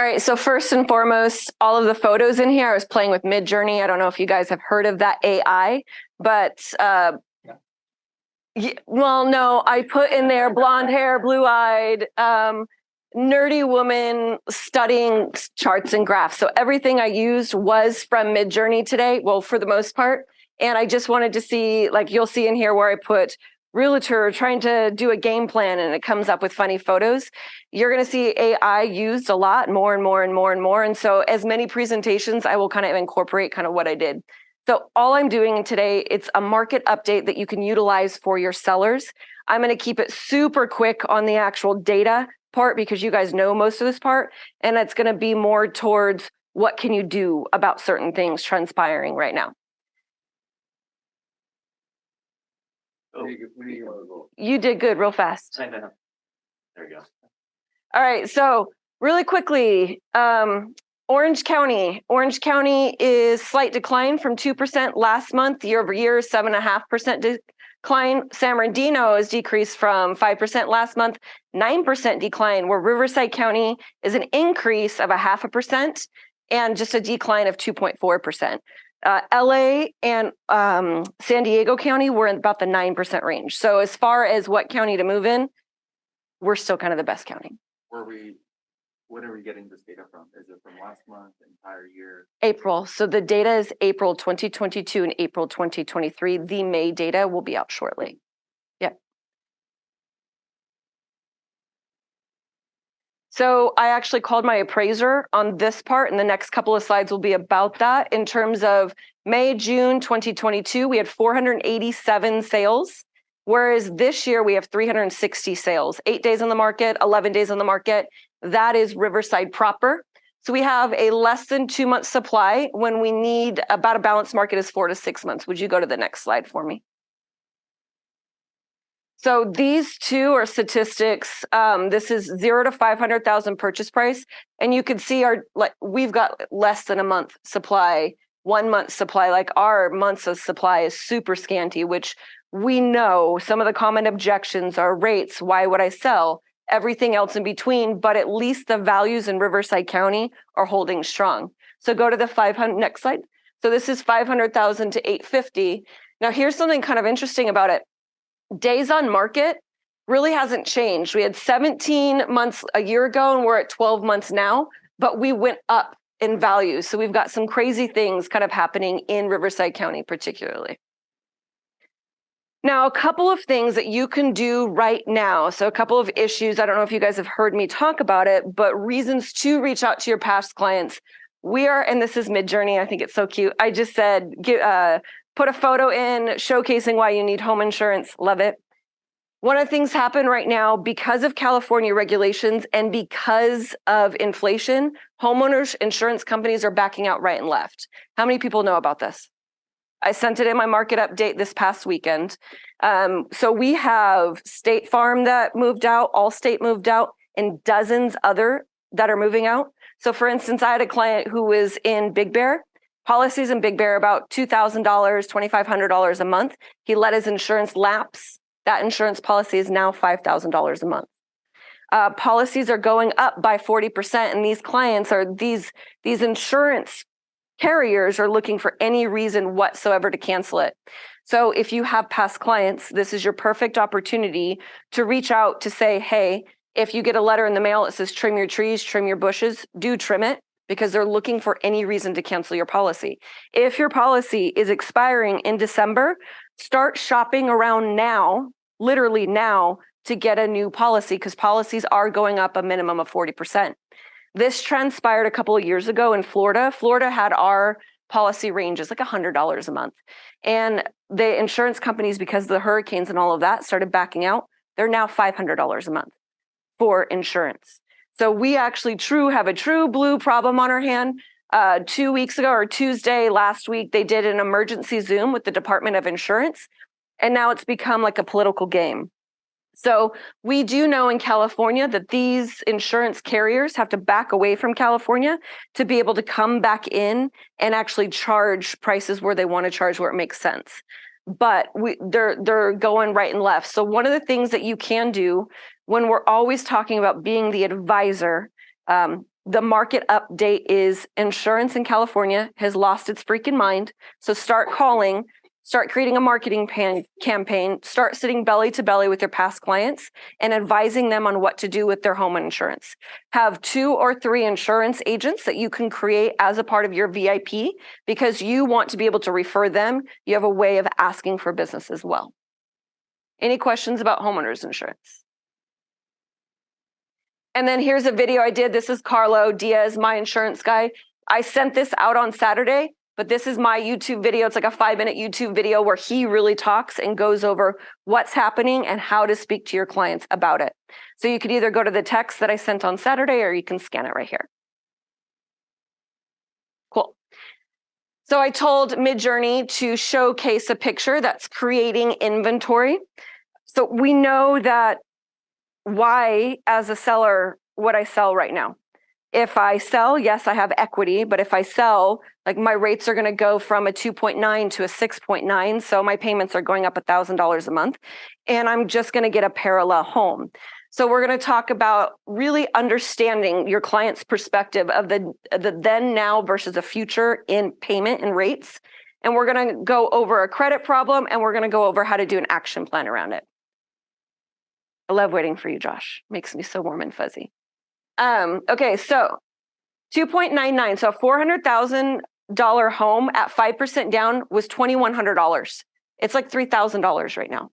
All right, so first and foremost, all of the photos in here, I was playing with Midjourney. I don't know if you guys have heard of that AI, but well, no, I put in there blonde hair, blue-eyed, nerdy woman studying charts and graphs. So everything I used was from Midjourney today, well, for the most part. And I just wanted to see, like you'll see in here where I put realtor trying to do a game plan and it comes up with funny photos. You're going to see AI used a lot, more and more and more and more. And so as many presentations, I will kind of incorporate kind of what I did. So all I'm doing today, it's a market update that you can utilize for your sellers. I'm going to keep it super quick on the actual data part because you guys know most of this part. And it's going to be more towards what can you do about certain things transpiring right now. Oh. You did good real fast. I know. There we go. All right, so really quickly, Orange County. Orange County is slight decline from 2% last month, year over year, 7.5% decline. San Bernardino has decreased from 5% last month, 9% decline, where Riverside County is an increase of 0.5% and just a decline of 2.4%. LA and San Diego County were in about the 9% range. So as far as what county to move in, we're still kind of the best county. When are we getting this data from? Is it from last month, entire year? April. So the data is April 2022 and April 2023. The May data will be out shortly. Yep. So I actually called my appraiser on this part, and the next couple of slides will be about that. In terms of May, June 2022, we had 487 sales, whereas this year we have 360 sales, 8 days on the market, 11 days on the market. That is Riverside proper. So we have a less than 2 month supply when we need about a balanced market is 4 to 6 months. Would you go to the next slide for me? So these two are statistics. This is 0 to 500,000 purchase price. And you can see we've got less than a month supply, 1 month supply, like our months of supply is super scanty, which we know some of the common objections are rates. Why would I sell? Everything else in between, but at least the values in Riverside County are holding strong. So go to the 500, next slide. So this is 500,000 to 850. Now here's something kind of interesting about it. Days on market really hasn't changed. We had 17 months a year ago and we're at 12 months now, but we went up in value. So we've got some crazy things kind of happening in Riverside County particularly. Now, a couple of things that you can do right now. So a couple of issues, I don't know if you guys have heard me talk about it, but reasons to reach out to your past clients. And this is Midjourney, I think it's so cute. I just said, put a photo in showcasing why you need home insurance, love it. One of the things happen right now because of California regulations and because of inflation, homeowners insurance companies are backing out right and left. How many people know about this? I sent it in my market update this past weekend. So we have State Farm that moved out, Allstate moved out, and dozens other that are moving out. So for instance, I had a client who was in Big Bear. Policies in Big Bear about $2,000, $2,500 a month. He let his insurance lapse. That insurance policy is now $5,000 a month. Policies are going up by 40%, and these clients are these insurance carriers are looking for any reason whatsoever to cancel it. So if you have past clients, this is your perfect opportunity to reach out to say, hey, if you get a letter in the mail that says trim your trees, trim your bushes, do trim it because they're looking for any reason to cancel your policy. If your policy is expiring in December, start shopping around now, literally now, to get a new policy because policies are going up a minimum of 40%. This transpired a couple of years ago in Florida. Florida had our policy ranges like $100 a month. And the insurance companies, because of the hurricanes and all of that, started backing out. They're now $500 a month for insurance. So we actually have a true blue problem on our hand. 2 weeks ago or Tuesday last week, they did an emergency Zoom with the Department of Insurance. And now it's become like a political game. So we do know in California that these insurance carriers have to back away from California to be able to come back in and actually charge prices where they want to charge where it makes sense. But they're going right and left. So one of the things that you can do when we're always talking about being the advisor, The market update is insurance in California has lost its freaking mind. So start calling, start creating a marketing campaign, start sitting belly to belly with your past clients and advising them on what to do with their home insurance. Have 2 or 3 insurance agents that you can create as a part of your VIP because you want to be able to refer them. You have a way of asking for business as well. Any questions about homeowners insurance? And then here's a video I did. This is Carlo Diaz, my insurance guy. I sent this out on Saturday, but this is my YouTube video. It's like a 5-minute YouTube video where he really talks and goes over what's happening and how to speak to your clients about it. So you could either go to the text that I sent on Saturday or you can scan it right here. Cool. So I told Midjourney to showcase a picture that's creating inventory. So we know that why, as a seller, would I sell right now? If I sell, yes, I have equity, but if I sell, like my rates are going to go from a 2.9 to a 6.9, so my payments are going up $1,000 a month, and I'm just going to get a parallel home. So we're going to talk about really understanding your client's perspective of the then, now versus the future in payment and rates, and we're going to go over a credit problem, and we're going to go over how to do an action plan around it. I love waiting for you, Josh. Makes me so warm and fuzzy. Okay, so 2.99. So a $400,000 home at 5% down was $2,100. It's like $3,000 right now.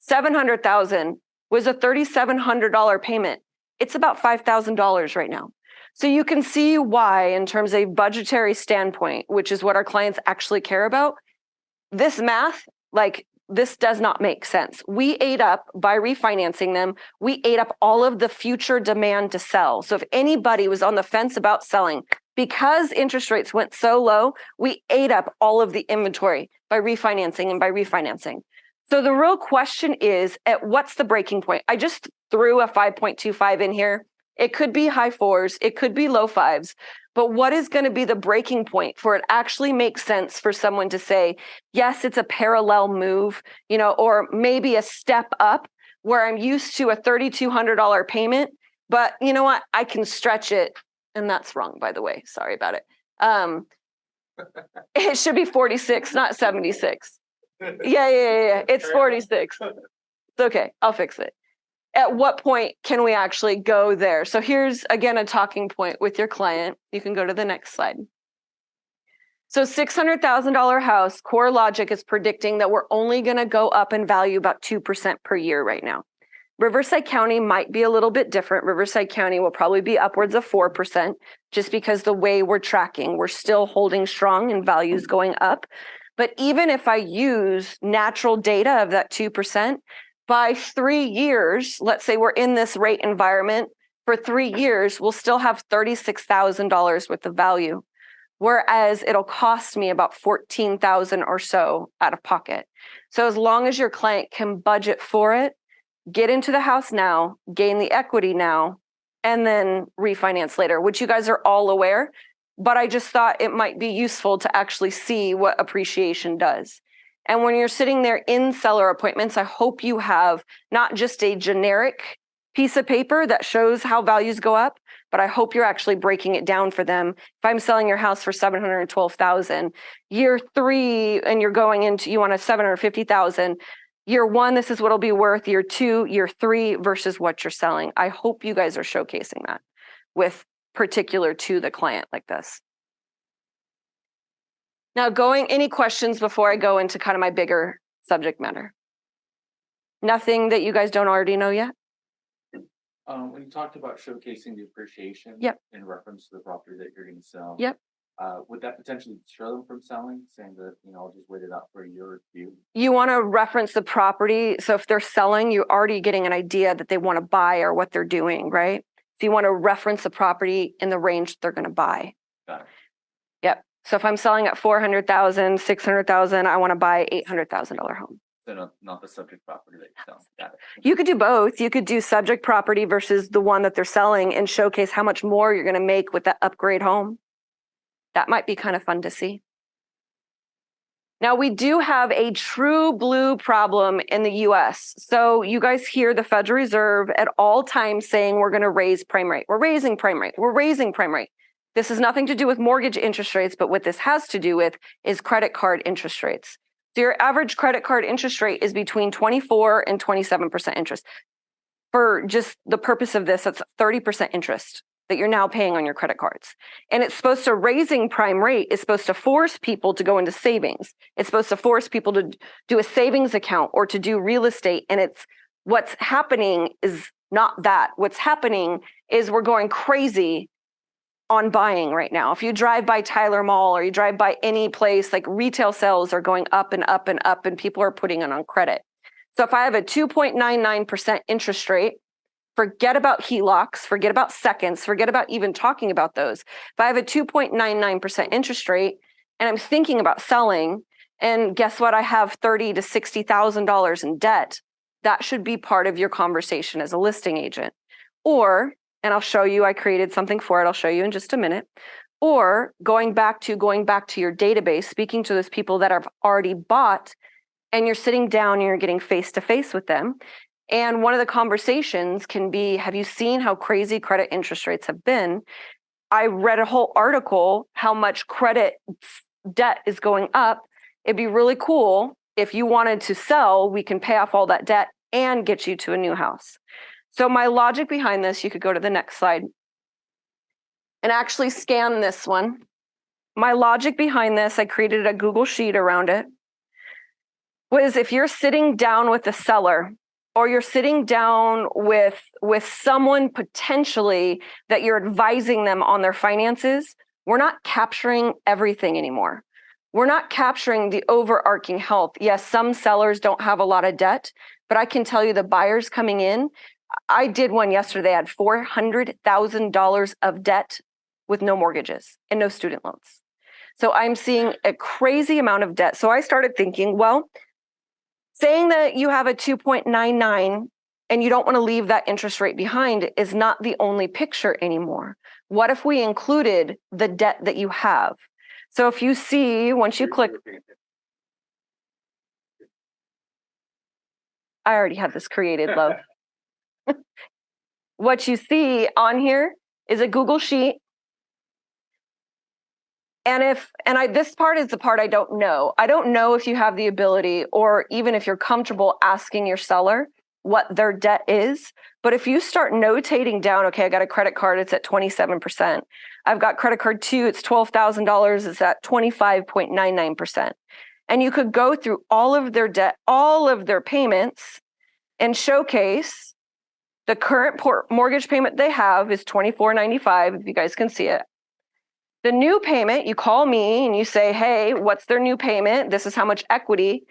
$700,000 was a $3,700 payment. It's about $5,000 right now. So you can see why, in terms of a budgetary standpoint, which is what our clients actually care about, this math, like, this does not make sense. We ate up, by refinancing them, we ate up all of the future demand to sell. So if anybody was on the fence about selling, because interest rates went so low, we ate up all of the inventory by refinancing and by refinancing. So the real question is, at what's the breaking point? I just threw a 5.25 in here. It could be high 4s, it could be low 5s. But what is going to be the breaking point for it actually makes sense for someone to say, yes, it's a parallel move, you know, or maybe a step up where I'm used to a $3,200 payment, but you know what? I can stretch it. And that's wrong, by the way. Sorry about it. It should be 46, not 76. Yeah. It's 46. It's okay. I'll fix it. At what point can we actually go there? So here's, again, a talking point with your client. You can go to the next slide. So $600,000 house, CoreLogic is predicting that we're only going to go up in value about 2% per year right now. Riverside County might be a little bit different. Riverside County will probably be upwards of 4% just because the way we're tracking, we're still holding strong and values going up. But even if I use natural data of that 2%, by 3 years, let's say we're in this rate environment for 3 years, we'll still have $36,000 worth of value. Whereas it'll cost me about $14,000 or so out of pocket. So as long as your client can budget for it, get into the house now, gain the equity now, and then refinance later, which you guys are all aware. But I just thought it might be useful to actually see what appreciation does. And when you're sitting there in seller appointments, I hope you have not just a generic piece of paper that shows how values go up, but I hope you're actually breaking it down for them. If I'm selling your house for $712,000, year 3, and you're going into, you want a $750,000, year 1, this is what it'll be worth, year 2, year 3 versus what you're selling. I hope you guys are showcasing that with particular to the client like this. Now, any questions before I go into kind of my bigger subject matter? Nothing that you guys don't already know yet? When you talked about showcasing the appreciation Yep. in reference to the property that you're going to sell, Yep. Would that potentially deter them from selling, saying that, I'll just wait it out for a year or 2? You want to reference the property. So if they're selling, you're already getting an idea that they want to buy or what they're doing, right? So you want to reference the property in the range they're going to buy. Got it. Yep. So if I'm selling at $400,000, $600,000, I want to buy $800,000 home. So not the subject property that you're selling. Got it. You could do both. You could do subject property versus the one that they're selling and showcase how much more you're going to make with that upgrade home. That might be kind of fun to see. Now, we do have a true blue problem in the US. So you guys hear the Federal Reserve at all times saying we're going to raise prime rate. We're raising prime rate. We're raising prime rate. This has nothing to do with mortgage interest rates, but what this has to do with is credit card interest rates. So your average credit card interest rate is between 24 and 27% interest. For just the purpose of this, that's 30% interest that you're now paying on your credit cards. And it's supposed to, raising prime rate is supposed to force people to go into savings. It's supposed to force people to do a savings account or to do real estate. And it's what's happening is not that. What's happening is we're going crazy on buying right now. If you drive by Tyler Mall or you drive by any place, like retail sales are going up and up and up, and people are putting it on credit. So if I have a 2.99% interest rate, forget about HELOCs, forget about seconds, forget about even talking about those. If I have a 2.99% interest rate and I'm thinking about selling, and guess what? I have $30,000 to $60,000 in debt. That should be part of your conversation as a listing agent. Or, and I'll show you, I created something for it. I'll show you in just a minute. Or going back to your database, speaking to those people that have already bought, and you're sitting down and you're getting face to face with them. And one of the conversations can be, have you seen how crazy credit interest rates have been? I read a whole article, how much credit debt is going up. It'd be really cool if you wanted to sell, we can pay off all that debt and get you to a new house. So my logic behind this, you could go to the next slide and actually scan this one. My logic behind this, I created a Google Sheet around it, was if you're sitting down with a seller, or you're sitting down with someone potentially that you're advising them on their finances, we're not capturing everything anymore. We're not capturing the overarching health. Yes, some sellers don't have a lot of debt, but I can tell you the buyers coming in, I did one yesterday, I had $400,000 of debt with no mortgages and no student loans. So I'm seeing a crazy amount of debt. So I started thinking, well, saying that you have a 2.99 and you don't want to leave that interest rate behind is not the only picture anymore. What if we included the debt that you have? So if you see, once you click, I already had this created, love. What you see on here is a Google Sheet. And this part is the part I don't know. I don't know if you have the ability, or even if you're comfortable asking your seller what their debt is. But if you start notating down, okay, I got a credit card, it's at 27%. I've got credit card 2, it's $12,000, it's at 25.99%. And you could go through all of their debt, all of their payments, and showcase the current mortgage payment they have is $24.95, if you guys can see it. The new payment, you call me and you say, hey, what's their new payment? This is how much equity.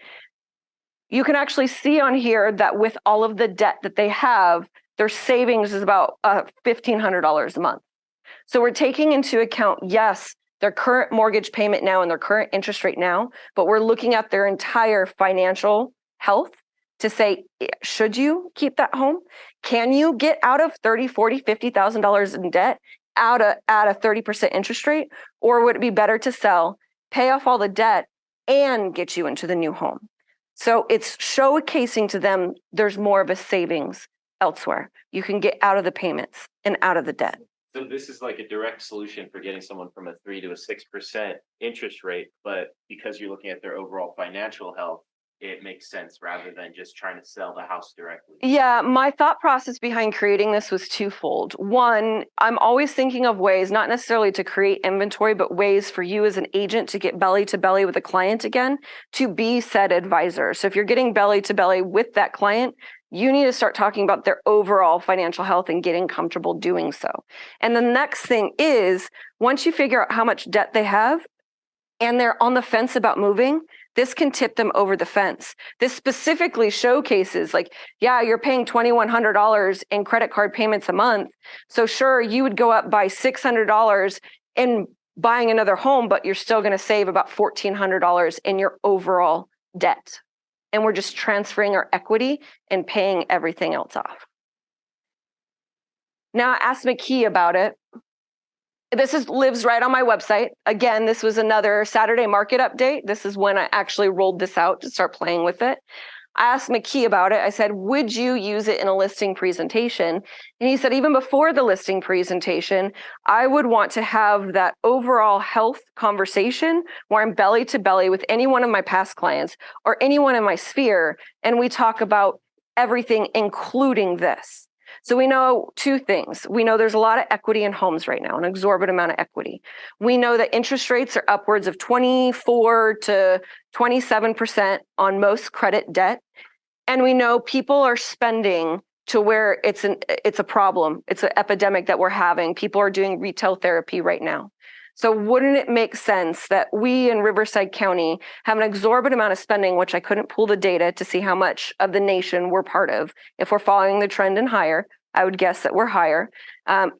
You can actually see on here that with all of the debt that they have, their savings is about $1,500 a month. So we're taking into account, yes, their current mortgage payment now and their current interest rate now, but we're looking at their entire financial health to say, should you keep that home? Can you get out of $30,000, $40,000, $50,000 in debt at a 30% interest rate? Or would it be better to sell, pay off all the debt, and get you into the new home? So it's showcasing to them there's more of a savings elsewhere. You can get out of the payments and out of the debt. So this is like a direct solution for getting someone from a 3 to a 6% interest rate, but because you're looking at their overall financial health, it makes sense rather than just trying to sell the house directly. Yeah, my thought process behind creating this was twofold. One, I'm always thinking of ways, not necessarily to create inventory, but ways for you as an agent to get belly to belly with a client again, to be said advisor. So if you're getting belly to belly with that client, you need to start talking about their overall financial health and getting comfortable doing so. And the next thing is, once you figure out how much debt they have and they're on the fence about moving, this can tip them over the fence. This specifically showcases, like, yeah, you're paying $2,100 in credit card payments a month. So sure, you would go up by $600 in buying another home, but you're still going to save about $1,400 in your overall debt. And we're just transferring our equity and paying everything else off. Now, I asked McKee about it. lives right on my website. Again, this was another Saturday market update. This is when I actually rolled this out to start playing with it. I asked McKee about it. I said, would you use it in a listing presentation? And he said, even before the listing presentation, I would want to have that overall health conversation where I'm belly to belly with any one of my past clients or anyone in my sphere. And we talk about everything, including this. So we know two things. We know there's a lot of equity in homes right now, an exorbitant amount of equity. We know that interest rates are upwards of 24 to 27% on most credit debt. And we know people are spending to where it's a problem. It's an epidemic that we're having. People are doing retail therapy right now. So wouldn't it make sense that we in Riverside County have an exorbitant amount of spending, which I couldn't pull the data to see how much of the nation we're part of. If we're following the trend and higher, I would guess that we're higher.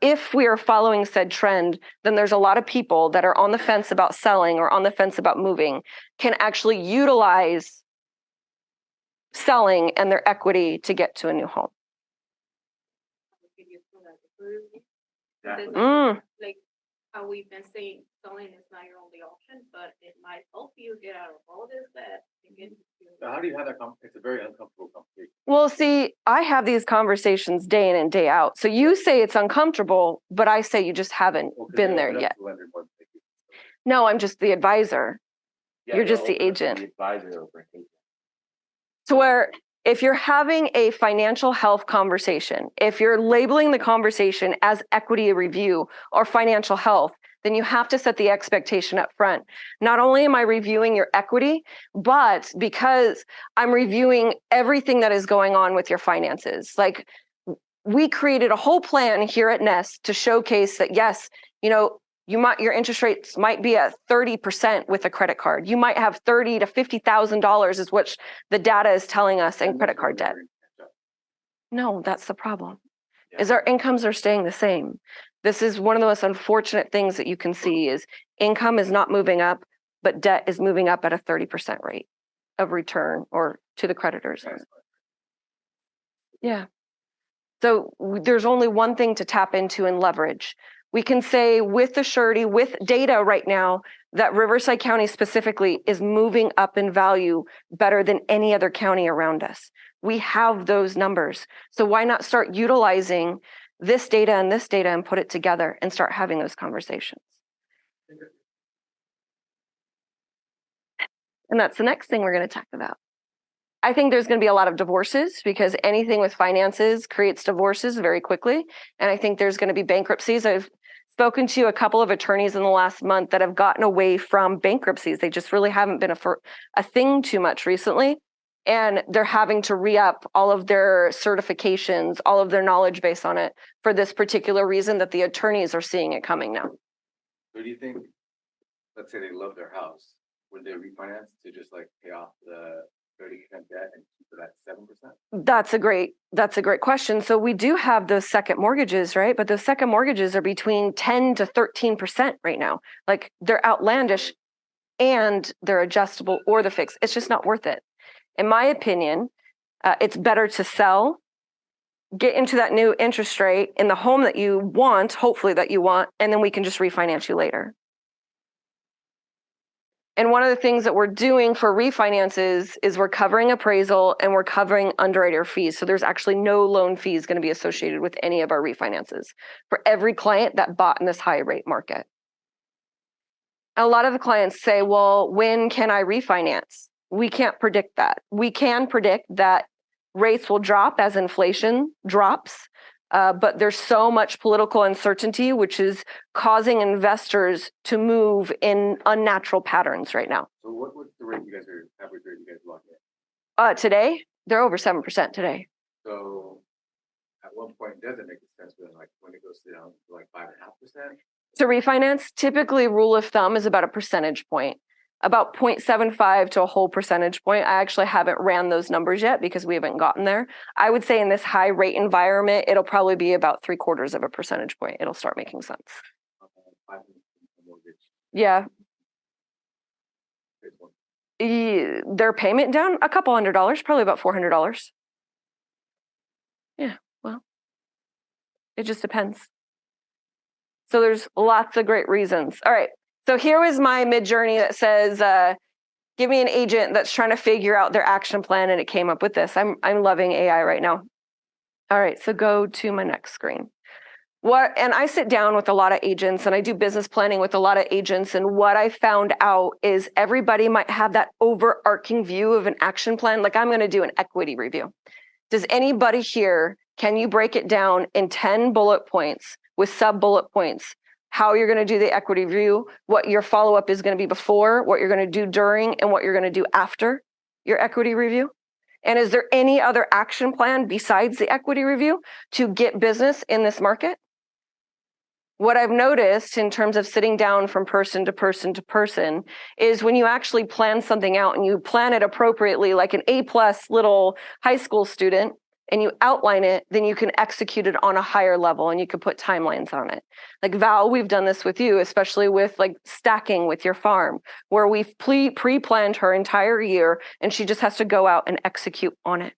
If we are following said trend, then there's a lot of people that are on the fence about selling or on the fence about moving can actually utilize selling and their equity to get to a new home. Exactly. Like how we've been saying, selling is not your only option, but it might help you get out of all this that and get So how do you have that it's a very uncomfortable conversation. Well, see, I have these conversations day in and day out. So you say it's uncomfortable, but I say you just haven't Well, 'cause been they there open up yet. to lender more than they do. No, I'm just the advisor. Yeah, You're they'll just the open up to agent. The advisor over an agent. To where if you're having a financial health conversation, if you're labeling the conversation as equity review or financial health, then you have to set the expectation up front. Not only am I reviewing your equity, but because I'm reviewing everything that is going on with your finances. Like we created a whole plan here at Nest to showcase that, yes, you know, your interest rates might be at 30% with a credit card. You might have $30,000 to $50,000 is what the data is telling us in And credit that's card where debt. we're gonna catch up. No, that's the problem. Yeah. Is our incomes are staying the same. This is one of the most unfortunate things that you can see is income is not moving up, but debt is moving up at a 30% rate of return or to the creditors. That's Yeah. So there's only one thing to tap into and leverage. We can say with the surety, with data right now, that Riverside County specifically is moving up in value better than any other county around us. We have those numbers. So why not start utilizing this data and put it together and start having those conversations? And that's the next thing we're going to talk about. I think there's going to be a lot of divorces because anything with finances creates divorces very quickly. And I think there's going to be bankruptcies. I've spoken to a couple of attorneys in the last month that have gotten away from bankruptcies. They just really haven't been a thing too much recently. And they're having to re-up all of their certifications, all of their knowledge base on it for this particular reason that the attorneys are seeing it coming now. So do you think, let's say they love their house, would they refinance to just like pay off the 30% debt and keep it at 7%? That's a great question. So we do have those second mortgages, right? But those second mortgages are between 10 to 13% right now. Like they're outlandish and they're adjustable or the fixed. It's just not worth it. In my opinion, it's better to sell, get into that new interest rate in the home that you want, hopefully that you want, and then we can just refinance you later. And one of the things that we're doing for refinances is we're covering appraisal and we're covering underwriter fees. So there's actually no loan fees going to be associated with any of our refinances for every client that bought in this high rate market. A lot of the clients say, well, when can I refinance? We can't predict that. We can predict that rates will drop as inflation drops. But there's so much political uncertainty, which is causing investors to move in unnatural patterns right now. So what's the rate you guys are, average rate you guys lock in? Today, they're over 7% today. So at one point, does it make sense when it goes down to like 5.5%? To refinance, typically rule of thumb is about a percentage point, about 0.75 to a whole percentage point. I actually haven't ran those numbers yet because we haven't gotten there. I would say in this high rate environment, it'll probably be about 0.75 of a percentage point. It'll start making sense. 5% mortgage. Yeah. Here's one. Their payment down a couple $100, probably about $400. Yeah, well, it just depends. So there's lots of great reasons. All right. So here was my mid-journey that says, give me an agent that's trying to figure out their action plan, and it came up with this. I'm loving AI right now. All right, so go to my next screen. And I sit down with a lot of agents and I do business planning with a lot of agents. And what I found out is everybody might have that overarching view of an action plan. Like I'm going to do an equity review. Does anybody here, can you break it down in 10 bullet points with sub bullet points? How you're going to do the equity review, what your follow-up is going to be before, what you're going to do during, and what you're going to do after your equity review? And is there any other action plan besides the equity review to get business in this market? What I've noticed in terms of sitting down from person to person to person is when you actually plan something out and you plan it appropriately, like an A+ little high school student, and you outline it, then you can execute it on a higher level and you can put timelines on it. Like Val, we've done this with you, especially with like stacking with your farm, where we've pre-planned her entire year and she just has to go out and execute on it.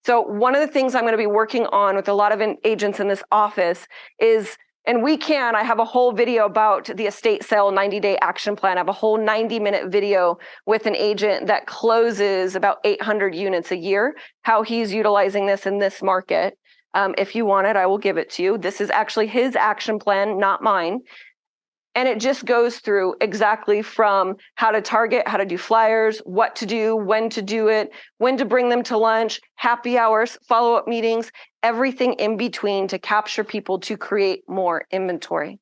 So one of the things I'm going to be working on with a lot of agents in this office is, and I have a whole video about the estate sale 90-day action plan. I have a whole 90-minute video with an agent that closes about 800 units a year, how he's utilizing this in this market. If you want it, I will give it to you. This is actually his action plan, not mine. And it just goes through exactly from how to target, how to do flyers, what to do, when to do it, when to bring them to lunch, happy hours, follow-up meetings, everything in between to capture people to create more inventory.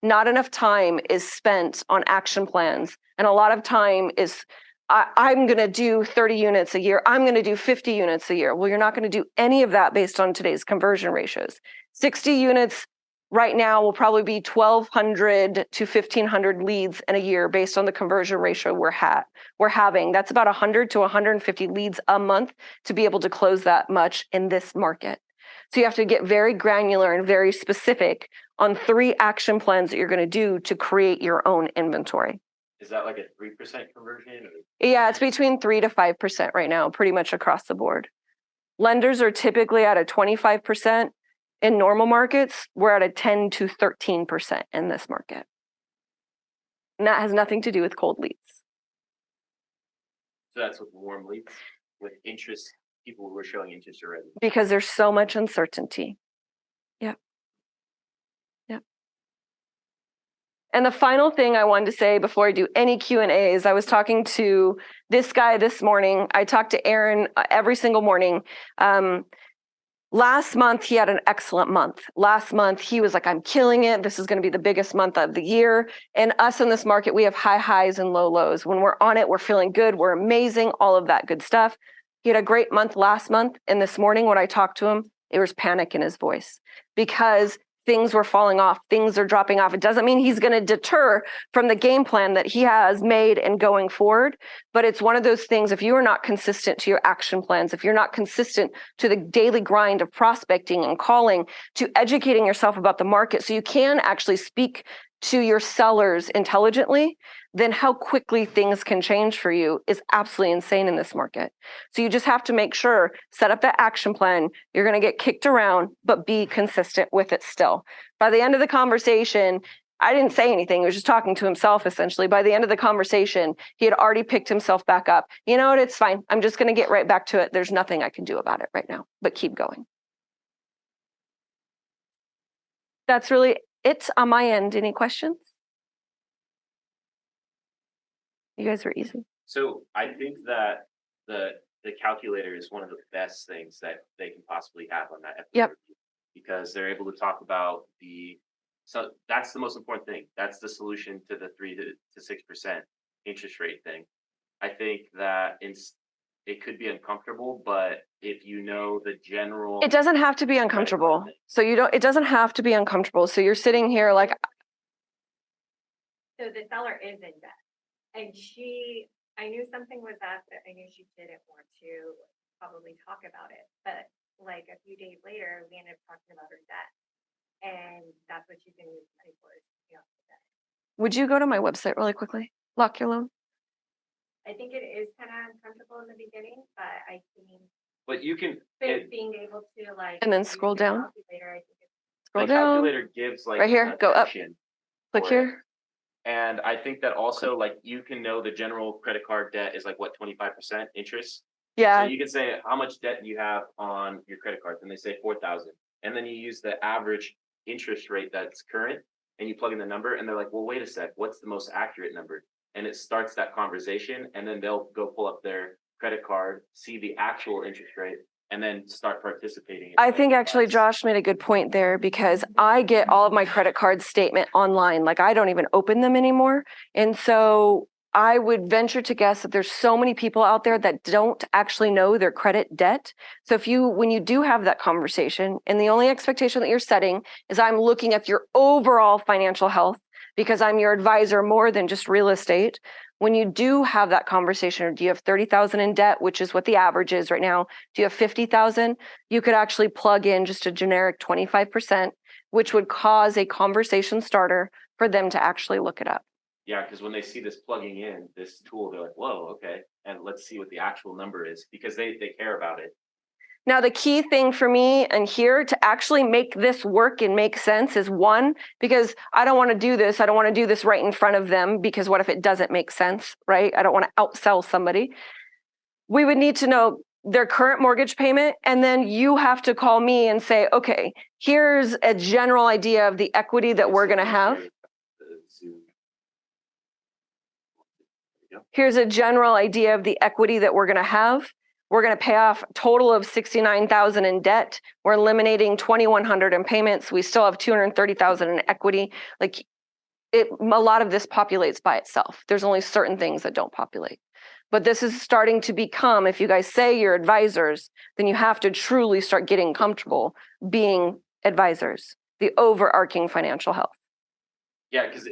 Not enough time is spent on action plans. And a lot of time is, I'm going to do 30 units a year. I'm going to do 50 units a year. Well, you're not going to do any of that based on today's conversion ratios. 60 units right now will probably be 1,200 to 1,500 leads in a year based on the conversion ratio we're having. That's about 100 to 150 leads a month to be able to close that much in this market. So you have to get very granular and very specific on 3 action plans that you're going to do to create your own inventory. Is that like a 3% conversion? Yeah, it's between 3 to 5% right now, pretty much across the board. Lenders are typically at a 25%. In normal markets, we're at a 10 to 13% in this market. And that has nothing to do with cold leads. So that's with warm leads, with interest, people who are showing interest already. Because there's so much uncertainty. Yep. Yep. And the final thing I wanted to say before I do any Q&A is I was talking to this guy this morning. I talk to Aaron every single morning. Last month, he had an excellent month. Last month, he was like, I'm killing it. This is going to be the biggest month of the year. And us in this market, we have high highs and low lows. When we're on it, we're feeling good. We're amazing, all of that good stuff. He had a great month last month. And this morning, when I talked to him, there was panic in his voice because things were falling off. Things are dropping off. It doesn't mean he's going to deter from the game plan that he has made and going forward. But it's one of those things, if you are not consistent to your action plans, if you're not consistent to the daily grind of prospecting and calling, to educating yourself about the market so you can actually speak to your sellers intelligently, then how quickly things can change for you is absolutely insane in this market. So you just have to make sure, set up that action plan. You're going to get kicked around, but be consistent with it still. By the end of the conversation, I didn't say anything. He was just talking to himself, essentially. By the end of the conversation, he had already picked himself back up. You know what? It's fine. I'm just going to get right back to it. There's nothing I can do about it right now, but keep going. That's really it on my end. Any questions? You guys are easy. So I think that the calculator is one of the best things that they can possibly have on that equity Yep. review, because they're able to talk about so that's the most important thing. That's the solution to the 3 to 6% interest rate thing. I think that it could be uncomfortable, but if you know the general, It doesn't have to be uncomfortable. So it doesn't have to be uncomfortable. So you're sitting here like, So the seller is in debt. And I knew something was up, but I knew she didn't want to probably talk about it. But like a few days later, we ended up talking about her debt. And that's what she's going to use money for, is to pay off the debt. would you go to my website really quickly? Lock your loan. I think it is kind of uncomfortable in the beginning, but I think but you can being able to like. And then use scroll the down. calculator, I think it's Scroll the down. calculator gives like Right here, a go up. section Click for it. here. And I think that also, like, you can know the general credit card debt is like, what, 25% interest? So Yeah, you can say, how much debt do you have on your credit card? And they say 4,000. And then you use the average interest rate that's current and you plug in the number and they're like, well, wait a sec, what's the most accurate number? And it starts that conversation and then they'll go pull up their credit card, see the actual interest rate, and then start participating. in I the think actually advice. Josh made a good point there because I get all of my credit card statement online. Like I don't even open them anymore. And so I would venture to guess that there's so many people out there that don't actually know their credit debt. So when you do have that conversation and the only expectation that you're setting is I'm looking at your overall financial health because I'm your advisor more than just real estate. When you do have that conversation, or do you have 30,000 in debt, which is what the average is right now? Do you have 50,000? You could actually plug in just a generic 25%, which would cause a conversation starter for them to actually look it up. Yeah, because when they see this plugging in this tool, they're like, whoa, okay. And let's see what the actual number is because they care about it. Now, the key thing for me and here to actually make this work and make sense is one, because I don't want to do this. I don't want to do this right in front of them because what if it doesn't make sense, right? I don't want to outsell somebody. We would need to know their current mortgage payment, and then you have to call me and say, okay, here's a general idea of the equity that we're going to have. Here's a general idea of the equity that we're going to have. We're going to pay off a total of 69,000 in debt. We're eliminating 2,100 in payments. We still have 230,000 in equity. Like a lot of this populates by itself. There's only certain things that don't populate. But this is starting to become, if you guys say you're advisors, then you have to truly start getting comfortable being advisors, the overarching financial health. Yeah, because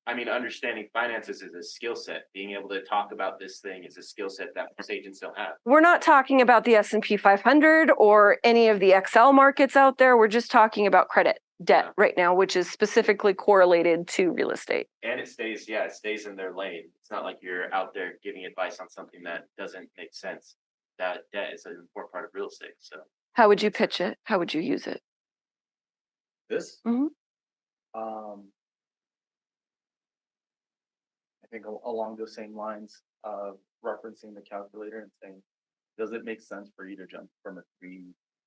understanding finances is a skill set. Being able to talk about this thing is a skill set that most agents don't have. We're not talking about the S&P 500 or any of the Excel markets out there. We're just talking about credit debt right now, which is specifically correlated to real estate. And it stays in their lane. It's not like you're out there giving advice on something that doesn't make sense. That debt is an important part of real estate. So how would you pitch it? How would you use it? This? Mhm. I think along those same lines of referencing the calculator and saying, does it make sense for you to jump from a 3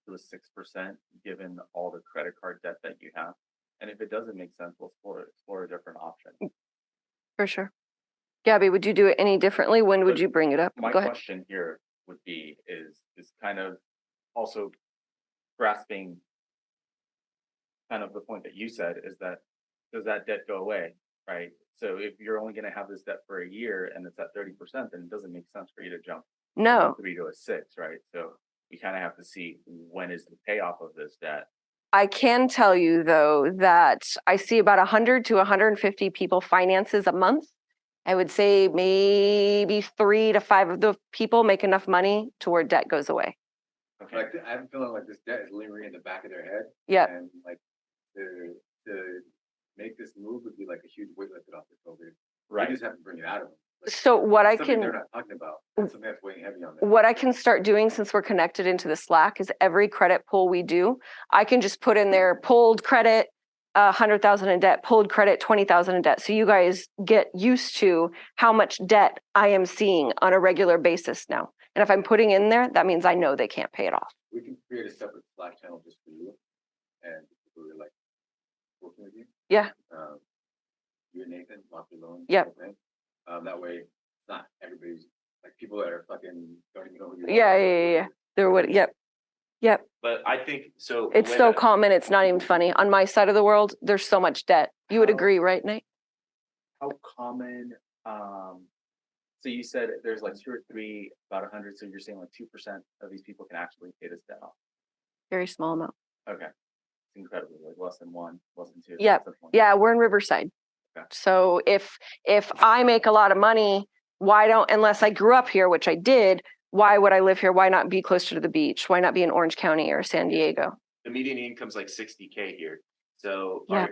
to a 6% given all the credit card debt that you have? And if it doesn't make sense, we'll explore a different option. For sure. Gabby, would you do it any differently? When would But you bring it up? My Go ahead. question here would be is kind of also grasping kind of the point that you said is that does that debt go away, right? So if you're only going to have this debt for a year and it's at 30%, then it doesn't make sense for you to jump No. from 3 to a 6, right? So we kind of have to see when is the payoff of this debt. I can tell you though that I see about 100 to 150 people finances a month. I would say maybe 3 to 5 of the people make enough money to where debt goes away. Okay. Like, I'm feeling like this debt is lingering in the back of their head. Yep. And like, to make this move would be like a huge weight lifted off their shoulders. Right. You just have to bring it out of them. Like, So what I something can they're not talking about. That's something that's weighing heavy on them. what I can start doing since we're connected into the Slack is every credit pull we do, I can just put in there pulled credit 100,000 in debt, pulled credit 20,000 in debt. So you guys get used to how much debt I am seeing on a regular basis now. And if I'm putting in there, that means I know they can't pay it off. We can create a separate Slack channel just for you and people who are like working with you. Yeah. You and Nathan, lock your loan. Yep. That way, it's not everybody's like people that are fucking don't even know who you are. Yeah. There would, yep. but I think so. It's so common, it's not even funny. On my side of the world, there's so much debt. You would How- agree, right, Nate? How common, so you said there's like 2 or 3, about 100, so you're saying like 2% of these people can actually pay this debt off. Very small amount. Okay. It's incredibly, like less than 1, less than 2. Yep. less than 1. Yeah, we're in Riverside. Okay. So if I make a lot of money, unless I grew up here, which I did, why would I live here? Why not be closer to the beach? Why not be in Orange County or San Diego? The median income's like 60K here. So Yeah.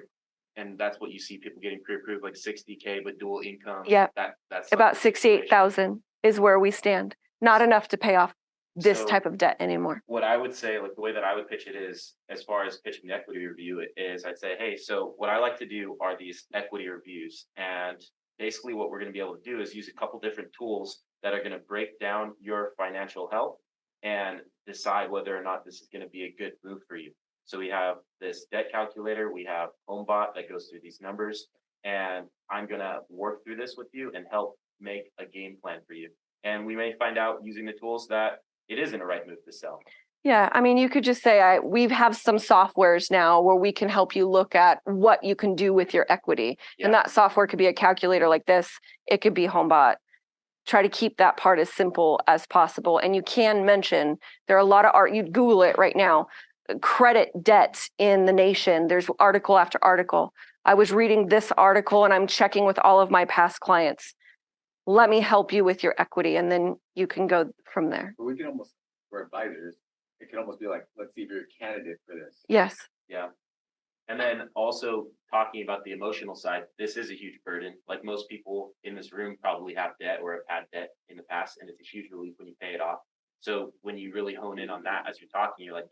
and that's what you see people getting pre-approved, like 60K with dual income. Yeah. That's About like the situation. 68,000 is where we stand. Not enough to pay off this So- type of debt anymore. What I would say, like the way that I would pitch it is, as far as pitching the equity review is, I'd say, hey, so what I like to do are these equity reviews. And basically what we're gonna be able to do is use a couple different tools that are gonna break down your financial health and decide whether or not this is gonna be a good move for you. So we have this debt calculator, we have HomeBot that goes through these numbers, and I'm gonna work through this with you and help make a game plan for you. And we may find out using the tools that it isn't a right move to sell. Yeah, I mean, you could just say, we have some softwares now where we can help you look at what you can do with your equity. And Yeah. that software could be a calculator like this. It could be HomeBot. Try to keep that part as simple as possible. And you can mention, there are a lot of art, you'd Google it right now, credit debt in the nation. There's article after article. I was reading this article and I'm checking with all of my past clients. Let me help you with your equity, and then you can go from there. But we can almost, for advisors, it can almost be like, let's see if you're a candidate for this. Yes. Yeah. And then also talking about the emotional side, this is a huge burden. Like most people in this room probably have debt or have had debt in the past, and it's a huge relief when you pay it off. So when you really hone in on that as you're talking, you're like,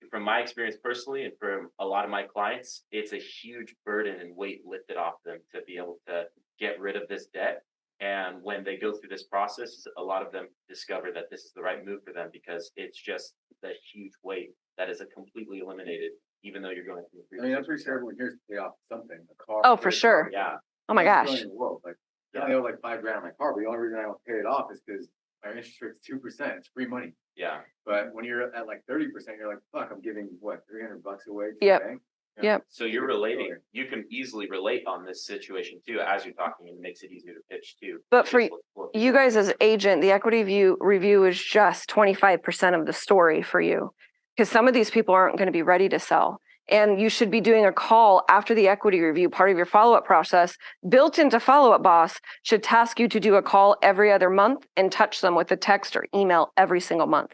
from my experience personally and from a lot of my clients, it's a huge burden and weight lifted off them to be able to get rid of this debt. And when they go through this process, a lot of them discover that this is the right move for them because it's just the huge weight that is completely eliminated, even though you're going through. I mean, I'm pretty sure everyone here's pay off something, a car. Oh, for credit sure. card. Yeah, Oh my Most gosh. people in the world, like, I only owe like $5,000 on my car, but the only reason I don't pay it off is because my interest rate's 2%. It's free money. yeah. But when you're at like 30%, you're like, fuck, I'm giving what, $300 away to Yep. the bank? Yep. So you're relating, you can easily relate on this situation too, as you're talking, and it makes it easier to pitch too. But for Just look- you guys as agent, the equity review is just 25% of the story for you, because some of these people aren't going to be ready to sell. And you should be doing a call after the equity review, part of your follow-up process. Built into Follow-Up Boss should task you to do a call every other month and touch them with a text or email every single month.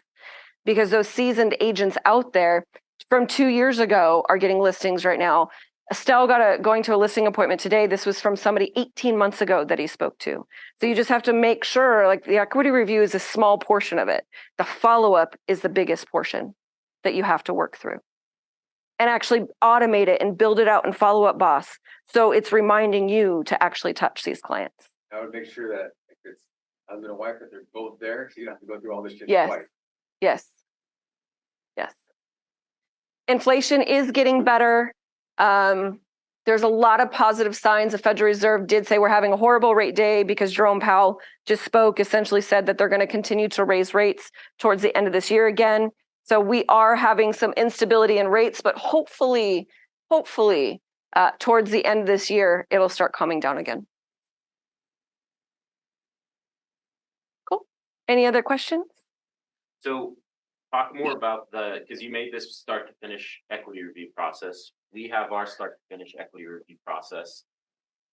Because those seasoned agents out there from 2 years ago are getting listings right now. Estelle got going to a listing appointment today. This was from somebody 18 months ago that he spoke to. So you just have to make sure, like, the equity review is a small portion of it. The follow-up is the biggest portion that you have to work through. And actually automate it and build it out in Follow-Up Boss. So it's reminding you to actually touch these clients. I would make sure that if it's husband and wife, that they're both there, so you don't have to go through all this shit Yes. twice. Yes. Yes. Inflation is getting better. There's a lot of positive signs. The Federal Reserve did say we're having a horrible rate day because Jerome Powell just spoke, essentially said that they're going to continue to raise rates towards the end of this year again. So we are having some instability in rates, but hopefully, towards the end of this year, it'll start coming down again. Cool. Any other questions? So talk more about because you made this start to finish equity review process. We have our start to finish equity review process.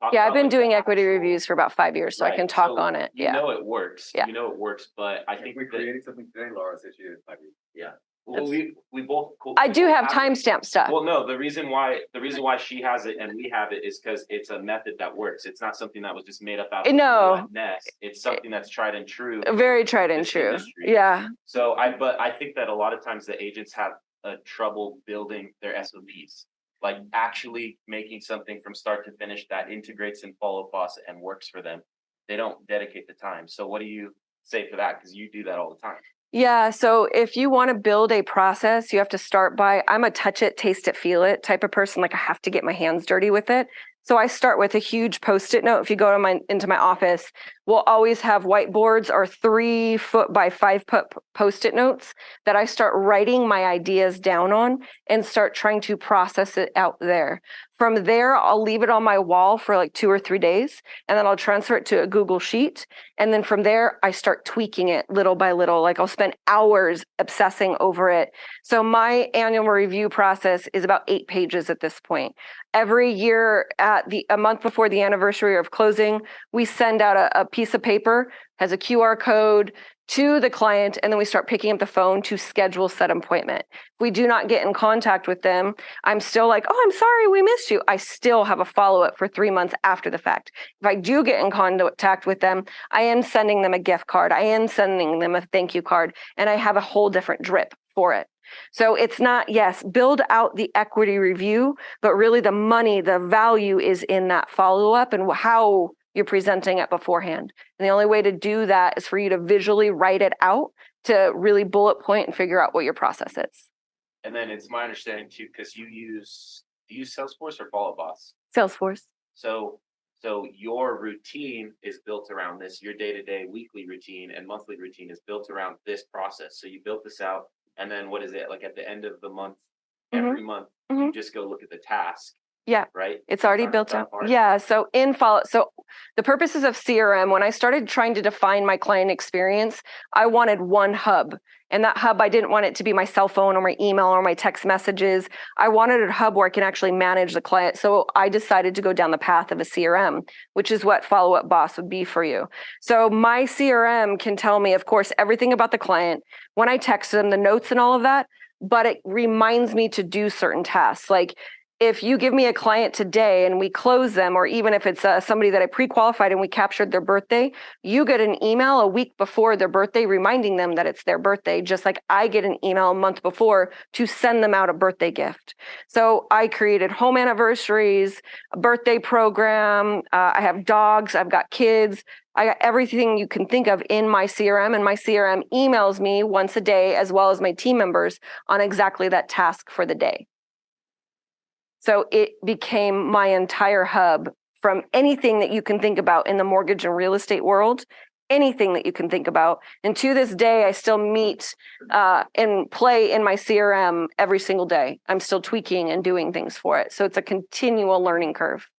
Talk Yeah, I've about, been like, the doing equity actual- reviews for about 5 years, so I Right, can talk so on it. You Yeah. know it works. Yeah. You know it works, but I If think we that, created something today, Laura said she did 5 years. well, we both. I do have it. timestamp stuff. Well, no, the reason why she has it and we have it is because it's a method that works. It's not something that was just made up out of No. the nest. It's something that's tried and true. Very tried and this true. industry. Yeah. So but I think that a lot of times the agents have trouble building their SOPs, like actually making something from start to finish that integrates in Follow-Up Boss and works for them. They don't dedicate the time. So what do you say for that? Because you do that all the time. Yeah. So if you want to build a process, you have to start by, I'm a touch it, taste it, feel it type of person. Like I have to get my hands dirty with it. So I start with a huge Post-it note. If you go to into my office, we'll always have whiteboards or 3 foot by 5 foot Post-it notes that I start writing my ideas down on and start trying to process it out there. From there, I'll leave it on my wall for like 2 or 3 days, and then I'll transfer it to a Google Sheet. And then from there, I start tweaking it little by little. Like I'll spend hours obsessing over it. So my annual review process is about 8 pages at this point. Every year, a month before the anniversary of closing, we send out a piece of paper, has a QR code to the client, and then we start picking up the phone to schedule said appointment. If we do not get in contact with them, I'm still like, oh, I'm sorry, we missed you. I still have a follow-up for 3 months after the fact. If I do get in contact with them, I am sending them a gift card. I am sending them a thank you card, and I have a whole different drip for it. So it's not, yes, build out the equity review, but really the money, the value is in that follow-up and how you're presenting it beforehand. And the only way to do that is for you to visually write it out to really bullet point and figure out what your process is. And then it's my understanding too, because do you use Salesforce or Follow Boss? Salesforce. So your routine is built around this, your day-to-day, weekly routine and monthly routine is built around this process. So you built this out, and then what is it, like at the end of the month, every month, you just go look at the task. Yeah. Right? It's already Talk built about out. that part. Yeah. So the purposes of CRM, when I started trying to define my client experience, I wanted one hub. And that hub, I didn't want it to be my cell phone or my email or my text messages. I wanted a hub where I can actually manage the client. So I decided to go down the path of a CRM, which is what Follow Up Boss would be for you. So my CRM can tell me, of course, everything about the client, when I text them, the notes and all of that, but it reminds me to do certain tasks. Like, if you give me a client today and we close them, or even if it's somebody that I pre-qualified and we captured their birthday, you get an email a week before their birthday reminding them that it's their birthday, just like I get an email a month before to send them out a birthday gift. So I created home anniversaries, a birthday program. I have dogs, I've got kids. I got everything you can think of in my CRM, and my CRM emails me once a day, as well as my team members, on exactly that task for the day. So it became my entire hub from anything that you can think about in the mortgage and real estate world, anything that you can think about. And to this day, I still meet and play in my CRM every single day. I'm still tweaking and doing things for it. So it's a continual learning curve.